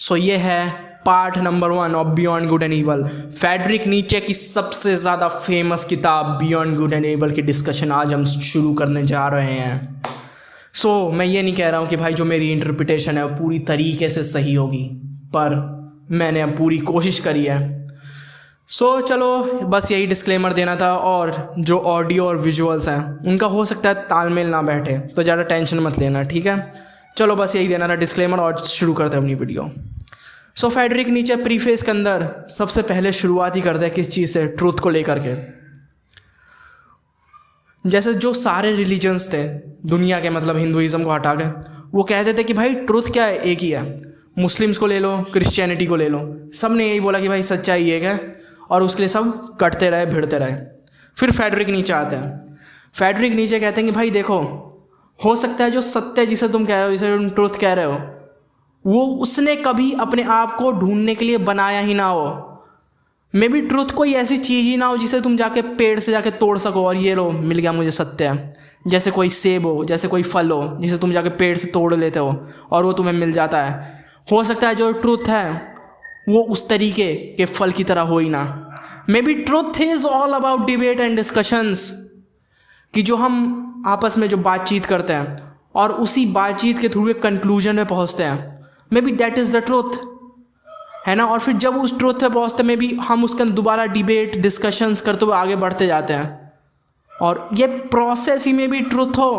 सो ये है part number 1 of beyond good and evil. Friedrich Nietzsche की सबसे ज़्यादा फेमस किताब बियॉन्ड गुड एंड ईवल की डिस्कशन आज हम शुरू करने जा रहे हैं। सो मैं ये नहीं कह रहा हूँ कि भाई जो मेरी इंटरप्रिटेशन है वो पूरी तरीके से सही होगी, पर मैंने अब पूरी कोशिश करी है। सो चलो बस यही डिस्क्लेमर देना था। और जो ऑडियो और विजुअल्स हैं उनका हो सकता है तालमेल ना बैठे, तो ज़्यादा टेंशन मत लेना, ठीक है। चलो बस यही देना था डिस्क्लेमर और शुरू करते हैं अपनी वीडियो। सो फ्रेडरिक नीचे प्रीफेस के अंदर सबसे पहले शुरुआत ही करते हैं किस चीज़ से, ट्रूथ को लेकर के। जैसे जो सारे रिलीजन्स थे दुनिया के, मतलब हिंदुइज्म को हटा के, वो कहते थे कि भाई ट्रूथ क्या है, एक ही है। मुस्लिम्स को ले लो, क्रिश्चियनिटी को ले लो, सब ने यही बोला कि भाई सच्चाई एक है, और उसके लिए सब कटते रहे, भिड़ते रहे। फिर फ्रेडरिक नीचे आते हैं। फ्रेडरिक नीचे कहते हैं कि भाई देखो, हो सकता है जो सत्य जिसे तुम कह रहे हो, जिसे तुम ट्रूथ कह रहे हो, वो उसने कभी अपने आप को ढूंढने के लिए बनाया ही ना हो। मे बी ट्रूथ कोई ऐसी चीज़ ही ना हो जिसे तुम जाके पेड़ से जाके तोड़ सको और ये लो मिल गया मुझे सत्य। जैसे कोई सेब हो, जैसे कोई फल हो जिसे तुम जाके पेड़ से तोड़ लेते हो और वो तुम्हें मिल जाता है। हो सकता है जो ट्रूथ है वो उस तरीके के फल की तरह हो ही ना। May be truth is all about debate and discussions, कि जो हम आपस में जो बातचीत करते हैं और उसी बातचीत के थ्रू एक कंक्लूजन में पहुंचते हैं। May be that is the truth, है ना। और फिर जब उस ट्रूथ पे पहुंचते हैं, मे बी हम उसके अंदर दोबारा डिबेट डिस्कशंस करते हुए आगे बढ़ते जाते हैं, और ये प्रोसेस ही में भी ट्रूथ हो।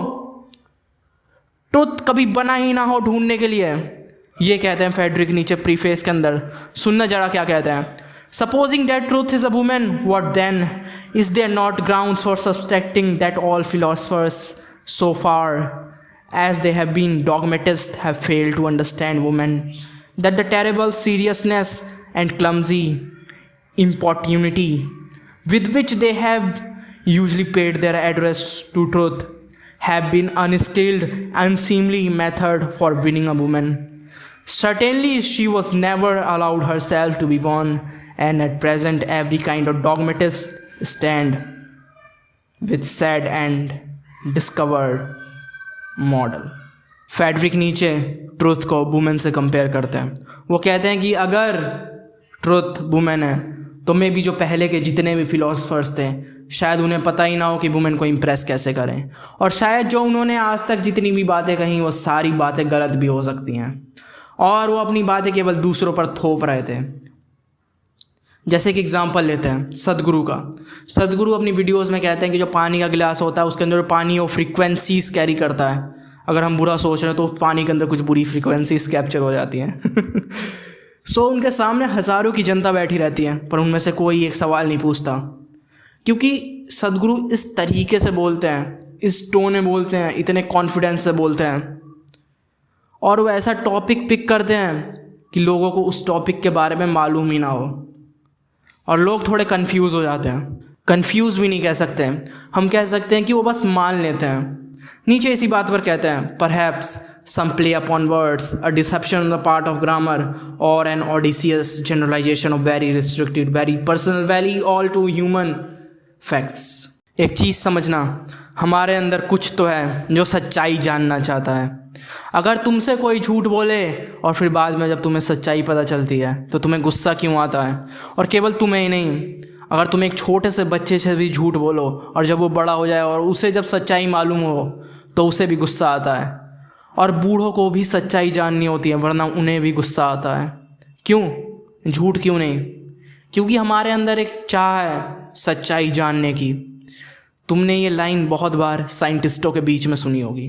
ट्रूथ कभी बना ही ना हो ढूंढने के लिए, ये कहते हैं फ्रेडरिक नीचे प्रीफेस के अंदर। सुनना जरा क्या कहते हैं। Supposing that truth is a woman, what then? Is there not grounds for suspecting that all philosophers so far as they have been dogmatists have failed to understand women, that the terrible seriousness and clumsy importunity with which they have usually paid their address to truth have been unskilled, unseemly method for winning a woman. Certainly she was never allowed herself to be won, and at present every kind of dogmatist stand with sad and discovered model. Friedrich Nietzsche truth को women से compare करते हैं। वो कहते हैं कि अगर truth women है तो मे भी जो पहले के जितने भी फिलोसफर्स थे शायद उन्हें पता ही ना हो कि वुमेन को इम्प्रेस कैसे करें, और शायद जो उन्होंने आज तक जितनी भी बातें कही वो सारी बातें गलत भी हो सकती हैं, और वो अपनी बातें केवल दूसरों पर थोप रहे थे। जैसे कि एग्जांपल लेते हैं सदगुरु का। सदगुरु अपनी वीडियोस में कहते हैं कि जो पानी का गिलास होता है उसके अंदर पानी वो फ्रीक्वेंसीज कैरी करता है। अगर हम बुरा सोच रहे हैं तो पानी के अंदर कुछ बुरी फ्रीक्वेंसीज कैप्चर हो जाती हैं। सो उनके सामने हज़ारों की जनता बैठी रहती है, पर उनमें से कोई एक सवाल नहीं पूछता, क्योंकि सदगुरु इस तरीके से बोलते हैं, इस टोन में बोलते हैं, इतने कॉन्फिडेंस से बोलते हैं, और वो ऐसा टॉपिक पिक करते हैं कि लोगों को उस टॉपिक के बारे में मालूम ही ना हो, और लोग थोड़े कंफ्यूज हो जाते हैं। कंफ्यूज भी नहीं कह सकते, हम कह सकते हैं कि वो बस मान लेते हैं। नीचे इसी बात पर कहते हैं, perhaps some play upon words, a deception on the part of grammar, और an audacious generalisation of very restricted very personal very all too human facts. एक चीज़ समझना, हमारे अंदर कुछ तो है जो सच्चाई जानना चाहता है। अगर तुमसे कोई झूठ बोले और फिर बाद में जब तुम्हें सच्चाई पता चलती है तो तुम्हें गुस्सा क्यों आता है? और केवल तुम्हें ही नहीं, अगर तुम एक छोटे से बच्चे से भी झूठ बोलो और जब वो बड़ा हो जाए और उसे जब सच्चाई मालूम हो तो उसे भी गुस्सा आता है। और बूढ़ों को भी सच्चाई जाननी होती है, वरना उन्हें भी गुस्सा आता है। क्यों? झूठ क्यों नहीं? क्योंकि हमारे अंदर एक चाह है सच्चाई जानने की। तुमने ये लाइन बहुत बार साइंटिस्टों के बीच में सुनी होगी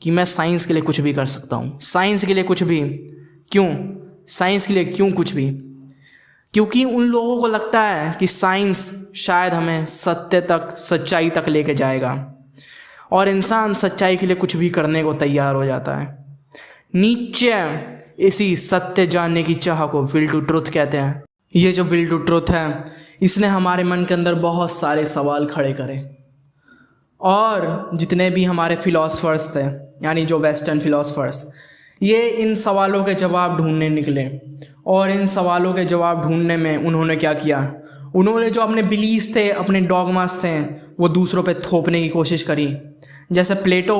कि मैं साइंस के लिए कुछ भी कर सकता हूँ, साइंस के लिए कुछ भी। क्यों? साइंस के लिए क्यों कुछ भी? क्योंकि उन लोगों को लगता है कि साइंस शायद हमें सत्य तक, सच्चाई तक लेके जाएगा, और इंसान सच्चाई के लिए कुछ भी करने को तैयार हो जाता है। नीचे इसी सत्य जानने की चाह को विल टू ट्रूथ कहते हैं। ये जो विल टू ट्रूथ है, इसने हमारे मन के अंदर बहुत सारे सवाल खड़े करे, और जितने भी हमारे फिलोसफर्स थे, यानी जो वेस्टर्न फिलोसफर्स, ये इन सवालों के जवाब ढूंढने निकले। और इन सवालों के जवाब ढूंढने में उन्होंने क्या किया? उन्होंने जो अपने बिलीव्स थे, अपने डॉगमास थे, वो दूसरों पे थोपने की कोशिश करी। जैसे प्लेटो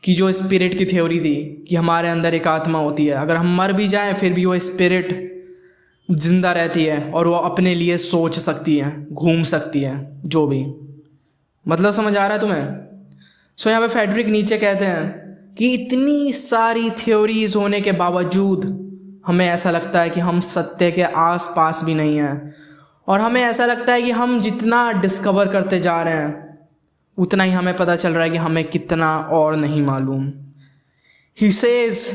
कि जो स्पिरिट की थ्योरी थी कि हमारे अंदर एक आत्मा होती है, अगर हम मर भी जाएं फिर भी वो स्पिरिट जिंदा रहती है और वो अपने लिए सोच सकती है, घूम सकती है, जो भी। मतलब समझ आ रहा है तुम्हें? सो यहाँ पे फ्रेडरिक नीचे कहते हैं कि इतनी सारी थ्योरीज होने के बावजूद हमें ऐसा लगता है कि हम सत्य के आस पास भी नहीं हैं, और हमें ऐसा लगता है कि हम जितना डिस्कवर करते जा रहे हैं उतना ही हमें पता चल रहा है कि हमें कितना और नहीं मालूम। He says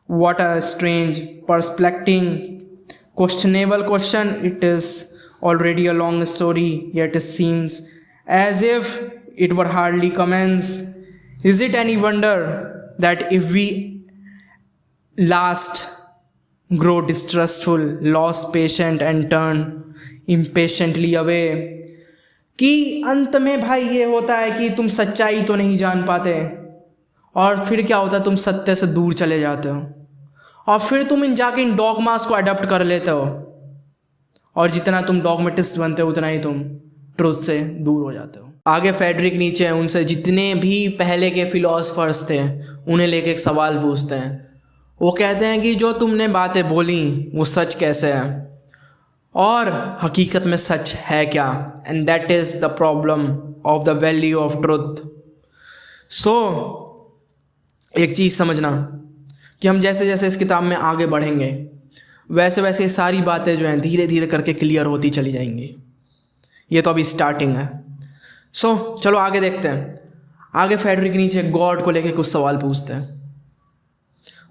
what a strange perplexing questionable question, it is already a long story, yet it seems as if it were hardly commence. Is it any wonder that if we last grow distrustful, lost patient and turn impatiently away? कि अंत में भाई ये होता है कि तुम सच्चाई तो नहीं जान पाते, और फिर क्या होता है, तुम सत्य से दूर चले जाते हो, और फिर तुम जाके इन डॉगमास को अडॉप्ट कर लेते हो, और जितना तुम डॉगमेटिस्ट बनते हो उतना ही तुम ट्रुथ से दूर हो जाते हो। आगे फ्रेडरिक नीचे उनसे जितने भी पहले के फिलोसफर्स थे उन्हें लेके एक सवाल पूछते हैं। वो कहते हैं कि जो तुमने बातें बोली वो सच कैसे है, और हकीकत में सच है क्या? And that is the problem of the value of truth. So एक चीज़ समझना कि हम जैसे जैसे इस किताब में आगे बढ़ेंगे वैसे वैसे सारी बातें जो हैं धीरे धीरे करके क्लियर होती चली जाएंगी। ये तो अभी स्टार्टिंग है। सो चलो आगे देखते हैं। आगे फ्रेडरिक नीचे गॉड को लेके कुछ सवाल पूछते हैं।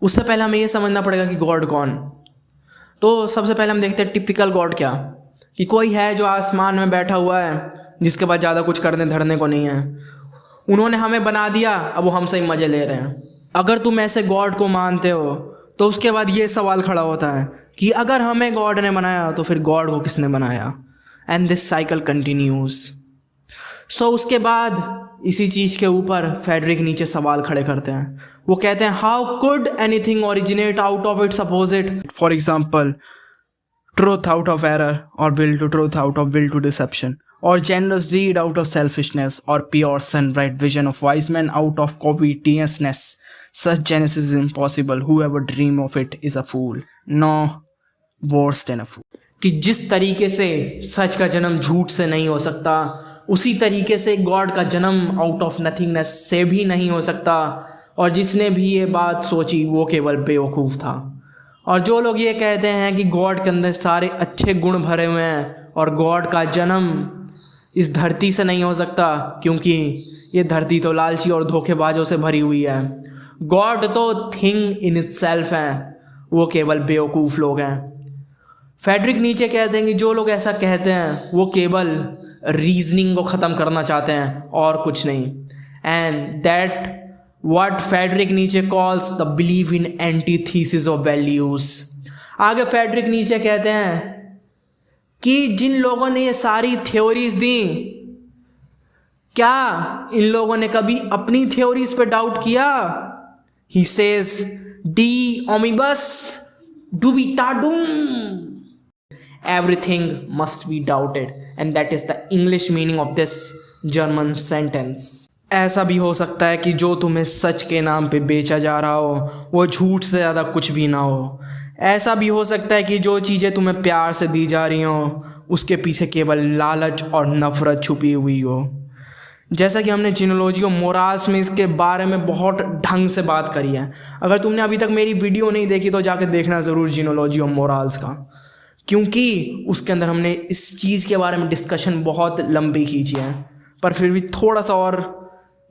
उससे पहले हमें ये समझना पड़ेगा कि गॉड कौन। तो सबसे पहले हम देखते हैं टिपिकल गॉड क्या, कि कोई है जो आसमान में बैठा हुआ है जिसके पास ज़्यादा कुछ करने धरने को नहीं है, उन्होंने हमें बना दिया, अब वो हमसे ही मज़े ले रहे हैं। अगर तुम ऐसे गॉड को मानते हो तो उसके बाद ये सवाल खड़ा होता है कि अगर हमें गॉड ने बनाया तो फिर गॉड को किसने बनाया? And this cycle continues. So उसके बाद इसी चीज़ के ऊपर फ्रेडरिक नीचे सवाल खड़े करते हैं। वो कहते हैं how could anything originate out of its opposite? For example truth out of error, और will to truth out of will to deception, or generous deed out of selfishness, or pure sun-bright vision of wise men out of covetousness. Such genesis is impossible. Whoever dream of it is a fool, no worse than a fool. कि जिस तरीके से सच का जन्म झूठ से नहीं हो सकता, उसी तरीके से गॉड का जन्म आउट ऑफ नथिंगनेस से भी नहीं हो सकता, और जिसने भी ये बात सोची वो केवल बेवकूफ़ था। और जो लोग ये कहते हैं कि गॉड के अंदर सारे अच्छे गुण भरे हुए हैं और गॉड का जन्म इस धरती से नहीं हो सकता क्योंकि ये धरती तो लालची और धोखेबाजों से भरी हुई है, गॉड तो थिंग इन इटसेल्फ है, वो केवल बेवकूफ़ लोग हैं। फ्रेडरिक नीचे कहते हैं कि जो लोग ऐसा कहते हैं वो केवल रीजनिंग को ख़त्म करना चाहते हैं और कुछ नहीं। एंड दैट व्हाट फ्रेडरिक नीचे calls the believe in antithesis of values. आगे फ्रेडरिक नीचे कहते हैं कि जिन लोगों ने ये सारी थ्योरीज दी, क्या इन लोगों ने कभी अपनी थ्योरीज पे डाउट किया? ही सेज डी ओमिबस डुबिटाडुम, everything must be doubted, and that is the English meaning of this German sentence. ऐसा भी हो सकता है कि जो तुम्हें सच के नाम पे बेचा जा रहा हो वो झूठ से ज़्यादा कुछ भी ना हो। ऐसा भी हो सकता है कि जो चीज़ें तुम्हें प्यार से दी जा रही हों उसके पीछे केवल लालच और नफ़रत छुपी हुई हो। जैसा कि हमने जीनोलॉजी और मोराल्स में इसके बारे में बहुत ढंग से बात करी है। अगर तुमने अभी तक मेरी वीडियो नहीं देखी तो जाकर देखना ज़रूर जीनोलॉजी और मोराल्स का, क्योंकि उसके अंदर हमने इस चीज़ के बारे में डिस्कशन बहुत लंबी खींची है। पर फिर भी थोड़ा सा और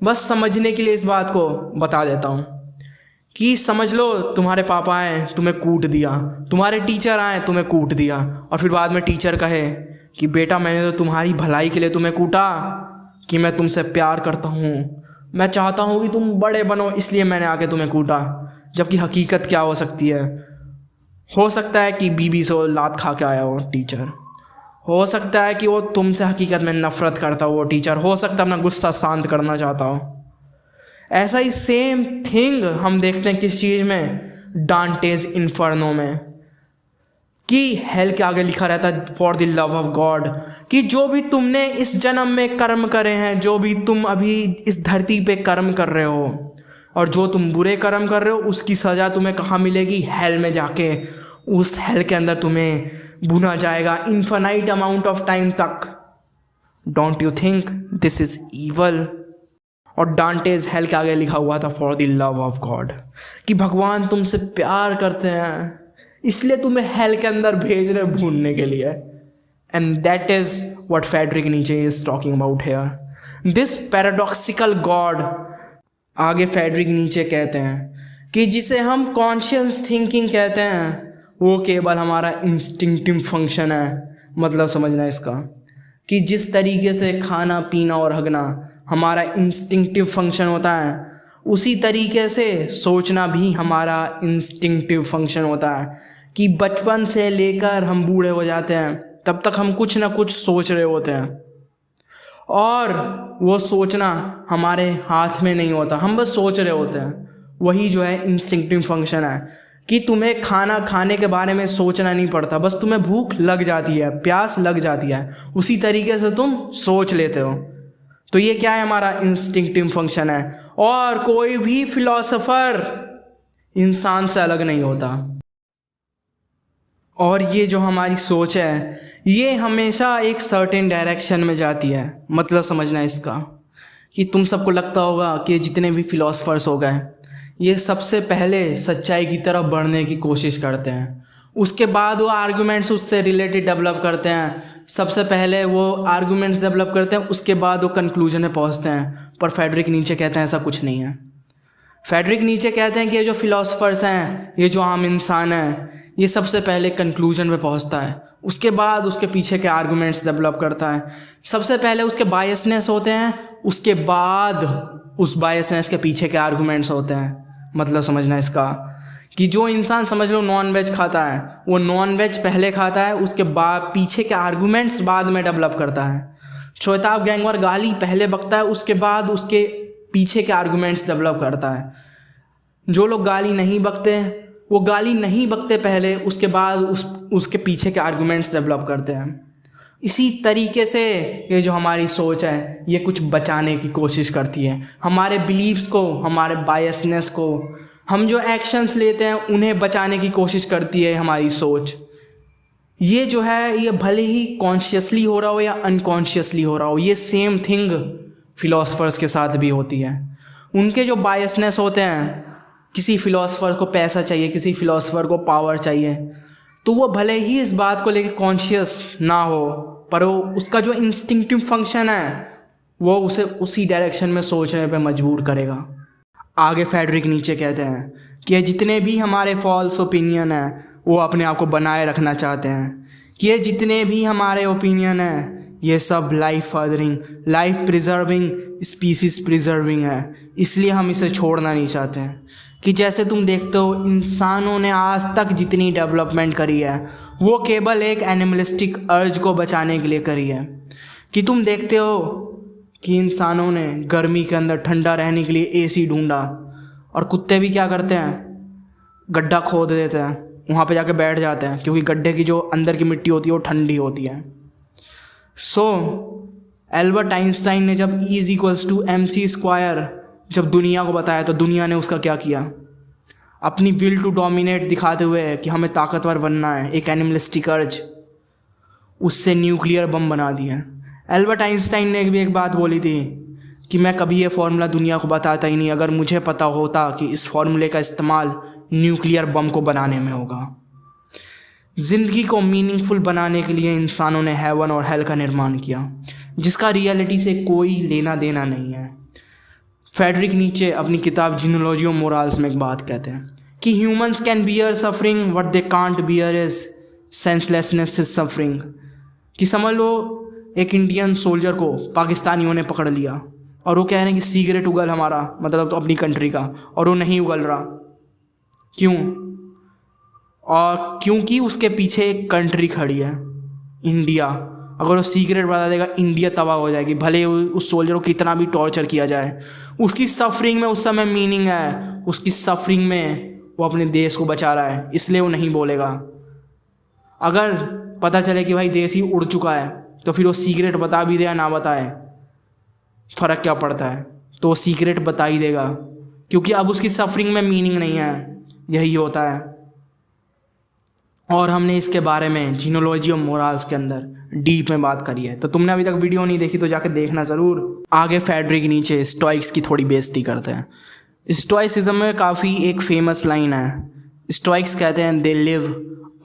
बस समझने के लिए इस बात को बता देता हूँ कि समझ लो तुम्हारे पापा आए तुम्हें कूट दिया, तुम्हारे टीचर आए तुम्हें कूट दिया, और फिर बाद में टीचर कहे कि बेटा मैंने तो तुम्हारी भलाई के लिए तुम्हें कूटा, कि मैं तुमसे प्यार करता हूँ, मैं चाहता हूँ कि तुम बड़े बनो इसलिए मैंने आके तुम्हें कूटा। जबकि हकीकत क्या हो सकती है? हो सकता है कि बीबी से लात खा के आया हो टीचर, हो सकता है कि वो तुमसे हकीकत में नफ़रत करता हो वो टीचर, हो सकता है अपना गुस्सा शांत करना चाहता हो। ऐसा ही सेम थिंग हम देखते हैं किस चीज़ में? डांटेज इन्फर्नो में, कि हेल के आगे लिखा रहता है for the love of God, कि जो भी तुमने इस जन्म में कर्म करे हैं, जो भी तुम अभी इस धरती पे कर्म कर रहे हो, और जो तुम बुरे कर्म कर रहे हो उसकी सज़ा तुम्हें कहाँ मिलेगी? हेल में जाके। उस हेल के अंदर तुम्हें भुना जाएगा इन्फिनाइट अमाउंट ऑफ टाइम तक। Don't you think this is evil? और डांटेज हेल के आगे लिखा हुआ था for the love of God, कि भगवान तुमसे प्यार करते हैं इसलिए तुम्हें हेल के अंदर भेज रहे भूनने के लिए। And that is what Friedrich Nietzsche is talking about here, this paradoxical God. आगे फ्रेडरिक नीचे कहते हैं कि जिसे हम कॉन्शियस थिंकिंग कहते हैं वो केवल हमारा इंस्टिंक्टिव फंक्शन है। मतलब समझना इसका, कि जिस तरीके से खाना पीना और हगना हमारा इंस्टिंक्टिव फंक्शन होता है, उसी तरीके से सोचना भी हमारा इंस्टिंक्टिव फंक्शन होता है। कि बचपन से लेकर हम बूढ़े हो जाते हैं तब तक हम कुछ ना कुछ सोच रहे होते हैं, और वो सोचना हमारे हाथ में नहीं होता, हम बस सोच रहे होते हैं। वही जो है इंस्टिंक्टिव फंक्शन है, कि तुम्हें खाना खाने के बारे में सोचना नहीं पड़ता, बस तुम्हें भूख लग जाती है, प्यास लग जाती है, उसी तरीके से तुम सोच लेते हो। तो ये क्या है? हमारा इंस्टिंक्टिव फंक्शन है। और कोई भी फिलॉसफर इंसान से अलग नहीं होता। और ये जो हमारी सोच है ये हमेशा एक सर्टेन डायरेक्शन में जाती है। मतलब समझना इसका, कि तुम सबको लगता होगा कि जितने भी फिलॉसफर्स हो गए ये सबसे पहले सच्चाई की तरफ बढ़ने की कोशिश करते हैं, उसके बाद वो आर्गुमेंट्स उससे रिलेटेड डेवलप करते हैं। सबसे पहले वो आर्गुमेंट्स डेवलप करते हैं, उसके बाद वो कंक्लूजन में पहुंचते हैं। पर फ्रेडरिक नीचे कहते हैं ऐसा कुछ नहीं है। फ्रेडरिक नीचे कहते हैं कि ये जो फिलॉसफर्स हैं, ये जो आम इंसान है, ये सबसे पहले कंक्लूजन में पहुंचता है, उसके बाद उसके पीछे के आर्गुमेंट्स डेवलप करता है। सबसे पहले उसके बायसनेस होते हैं, उसके बाद उस बायसनेस के पीछे के आर्गुमेंट्स होते हैं। मतलब समझना इसका, कि जो इंसान समझ लो नॉन वेज खाता है, वो नॉन वेज पहले खाता है, उसके बाद पीछे के आर्गुमेंट्स बाद में डेवलप करता है। श्वेताब गैंगवार गाली पहले बकता है, उसके बाद उसके पीछे के आर्गुमेंट्स डेवलप करता है। जो लोग गाली नहीं बकते वो गाली नहीं बकते पहले, उसके बाद उसके पीछे के आर्गुमेंट्स डेवलप करते हैं। इसी तरीके से ये जो हमारी सोच है ये कुछ बचाने की कोशिश करती है, हमारे बिलीव्स को, हमारे बायसनेस को, हम जो एक्शंस लेते हैं उन्हें बचाने की कोशिश करती है हमारी सोच। ये जो है ये भले ही कॉन्शियसली हो रहा हो या अनकॉन्शियसली हो रहा हो, ये सेम थिंग फिलोसफर्स के साथ भी होती है। उनके जो बायसनेस होते हैं, किसी फिलोसफर को पैसा चाहिए, किसी फिलोसफर को पावर चाहिए, तो वो भले ही इस बात को लेकर कॉन्शियस ना हो, पर वो उसका जो इंस्टिंक्टिव फंक्शन है वो उसे उसी डायरेक्शन में सोचने पे मजबूर करेगा। आगे फ्रेडरिक नीचे कहते हैं कि जितने भी हमारे फॉल्स ओपिनियन हैं वो अपने आप को बनाए रखना चाहते हैं, कि ये जितने भी हमारे ओपिनियन हैं ये सब life furthering, life preserving, species preserving है, इसलिए हम इसे छोड़ना नहीं चाहते हैं। कि जैसे तुम देखते हो इंसानों ने आज तक जितनी डेवलपमेंट करी है वो केवल एक एनिमलिस्टिक अर्ज को बचाने के लिए करी है। कि तुम देखते हो कि इंसानों ने गर्मी के अंदर ठंडा रहने के लिए एसी ढूंढा, और कुत्ते भी क्या करते हैं, गड्ढा खोद देते हैं, वहाँ पे जाके बैठ जाते हैं, क्योंकि गड्ढे की जो अंदर की मिट्टी होती है वो ठंडी होती है। एल्बर्ट आइंस्टाइन ने जब E=mc² जब दुनिया को बताया तो दुनिया ने उसका क्या किया, अपनी विल टू डोमिनेट दिखाते हुए कि हमें ताकतवर बनना है, एक एनिमलिस्टिक अर्ज, उससे न्यूक्लियर बम बना दिया। एल्बर्ट आइंस्टाइन ने भी एक बात बोली थी कि मैं कभी ये फार्मूला दुनिया को बताता ही नहीं अगर मुझे पता होता कि इस फार्मूले का इस्तेमाल न्यूक्लियर बम को बनाने में होगा। ज़िंदगी को मीनिंगफुल बनाने के लिए इंसानों ने हेवन और हेल का निर्माण किया, जिसका रियलिटी से कोई लेना देना नहीं है। फ्रेडरिक नीचे अपनी किताब जीनोलॉजी ऑफ मोरल्स में एक बात कहते हैं कि humans can bear suffering, what they can't bear is senselessness is suffering. कि समझ लो एक इंडियन सोल्जर को पाकिस्तानियों ने पकड़ लिया और वो कह रहे हैं कि सिगरेट उगल हमारा, मतलब तो अपनी कंट्री का, और वो नहीं उगल रहा। क्यों? और क्योंकि उसके पीछे एक कंट्री खड़ी है, इंडिया। अगर वो सीक्रेट बता देगा इंडिया तबाह हो जाएगी, भले उस सोल्जर को कितना भी टॉर्चर किया जाए। उसकी सफरिंग में उस समय मीनिंग है, उसकी सफरिंग में वो अपने देश को बचा रहा है, इसलिए वो नहीं बोलेगा। अगर पता चले कि भाई देश ही उड़ चुका है तो फिर वो सीक्रेट बता भी दे या ना बताए, फ़र्क क्या पड़ता है, तो वो सीक्रेट बता ही देगा, क्योंकि अब उसकी सफरिंग में मीनिंग नहीं है, यही होता है। और हमने इसके बारे में जीनोलॉजी और मोरल्स के अंदर डीप में बात करी है, तो तुमने अभी तक वीडियो नहीं देखी तो जाके देखना ज़रूर। आगे फ्रेडरिक नीचे स्टोइक्स की थोड़ी बेइज्जती करते हैं। स्टोइसिज्म में काफ़ी एक फेमस लाइन है, स्टोइक्स कहते हैं they live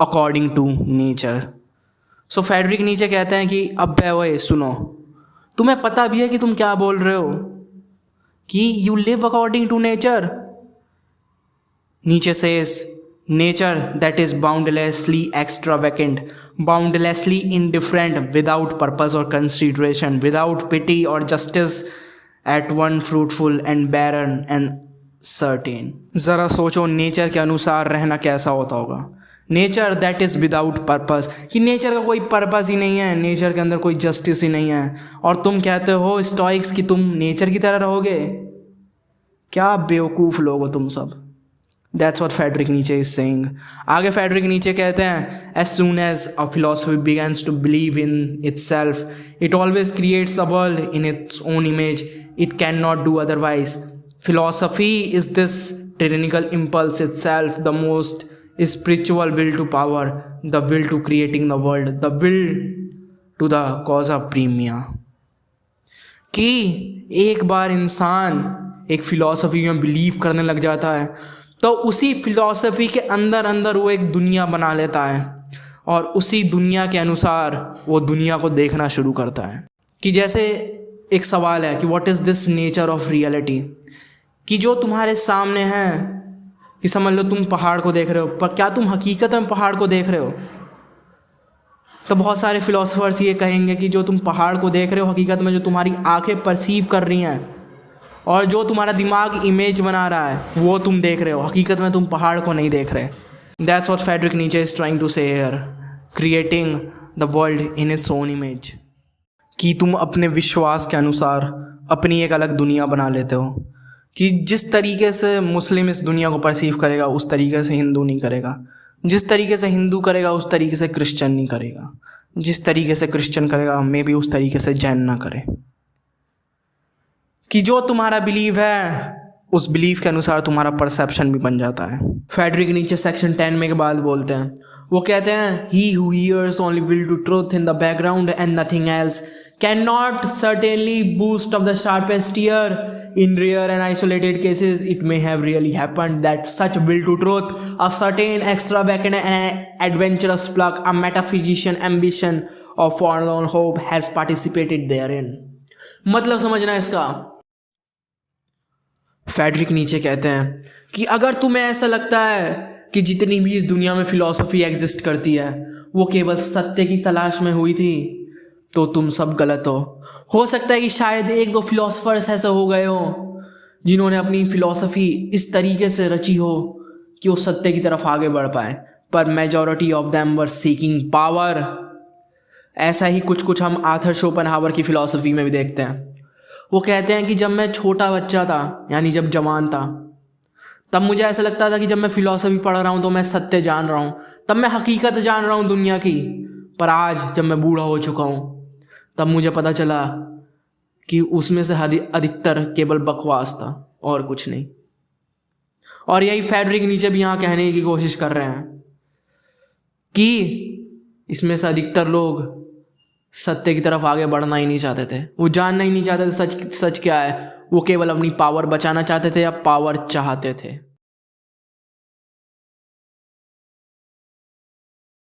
according to nature. So Friedrich Nietzsche कहते हैं कि अबे ओए सुनो, तुम्हें पता भी है कि तुम क्या बोल रहे हो कि you live according to nature. Nietzsche says nature that is boundlessly extravagant, boundlessly indifferent, without purpose or consideration, without pity or justice, at one fruitful and barren and certain। ज़रा सोचो नेचर के अनुसार रहना कैसा होता होगा। Nature that is without purpose, कि nature का कोई पर्पस ही नहीं है, नेचर के अंदर कोई जस्टिस ही नहीं है, और तुम कहते हो स्टोइक्स कि तुम नेचर की तरह रहोगे। क्या बेवकूफ़ लोग हो तुम सब। That's what Friedrich Nietzsche is saying। आगे फ्रेडरिक नीचे कहते हैं as soon as a philosophy begins to believe in itself, it always creates the world in its own image, it cannot do otherwise। Philosophy is this tyrannical impulse itself, the most spiritual will to power, the will to creating the world, the will to the causa premia। कि एक बार इंसान एक philosophy में believe करने लग जाता है तो उसी फिलॉसफी के अंदर अंदर वो एक दुनिया बना लेता है, और उसी दुनिया के अनुसार वो दुनिया को देखना शुरू करता है। कि जैसे एक सवाल है कि what is this nature of reality, कि जो तुम्हारे सामने है, कि समझ लो तुम पहाड़ को देख रहे हो, पर क्या तुम हकीकत में पहाड़ को देख रहे हो। तो बहुत सारे फिलोसफर्स ये कहेंगे कि जो तुम पहाड़ को देख रहे हो हकीकत में जो तुम्हारी आंखें परसीव कर रही हैं और जो तुम्हारा दिमाग इमेज बना रहा है वो तुम देख रहे हो, हकीकत में तुम पहाड़ को नहीं देख रहे। That's what Friedrich Nietzsche is trying to से here, creating the world in its own image. कि तुम अपने विश्वास के अनुसार अपनी एक अलग दुनिया बना लेते हो, कि जिस तरीके से मुस्लिम इस दुनिया को परसीव करेगा उस तरीके से हिंदू नहीं करेगा, जिस तरीके से हिंदू करेगा उस तरीके से क्रिश्चियन नहीं करेगा, जिस तरीके से क्रिश्चियन करेगा मे बी उस तरीके से जैन ना करे। कि जो तुम्हारा बिलीव है उस बिलीव के अनुसार तुम्हारा परसेप्शन भी बन जाता है। फ्रेडरिक नीचे सेक्शन 10 में के बाद बोलते हैं, वो कहते हैं he who hears only will to truth in the background and nothing else cannot certainly boast of the sharpest ear। In rare and isolated cases it may have really happened that such will to truth, a certain extravagant and adventurous pluck, a metaphysician ambition or forlorn hope has participated therein। मतलब समझना इसका, Frederick Nietzsche कहते हैं कि अगर तुम्हें ऐसा लगता है कि जितनी भी इस दुनिया में फ़िलॉसफी एग्जिस्ट करती है वो केवल सत्य की तलाश में हुई थी तो तुम सब गलत हो सकता है कि शायद एक दो फिलोसफर्स ऐसे हो गए हो जिन्होंने अपनी फ़िलॉसफी इस तरीके से रची हो कि वो सत्य की तरफ आगे बढ़ पाए, पर majority of them were seeking power. ऐसा ही कुछ हम आर्थर शोपेनहावर की फ़िलॉसफी में भी देखते हैं। वो कहते हैं कि जब मैं छोटा बच्चा था, यानी जब जवान था, तब मुझे ऐसा लगता था कि जब मैं फ़िलॉसफी पढ़ रहा हूँ तो मैं सत्य जान रहा हूँ, तब मैं हकीकत जान रहा हूँ दुनिया की। पर आज जब मैं बूढ़ा हो चुका हूँ तब मुझे पता चला कि उसमें से अधिकतर केवल बकवास था और कुछ नहीं। और यही फ्रेडरिक नीचे भी यहाँ कहने की कोशिश कर रहे हैं कि इसमें से अधिकतर लोग सत्य की तरफ आगे बढ़ना ही नहीं चाहते थे, वो जानना ही नहीं चाहते थे सच क्या है, वो केवल अपनी पावर बचाना चाहते थे या पावर चाहते थे।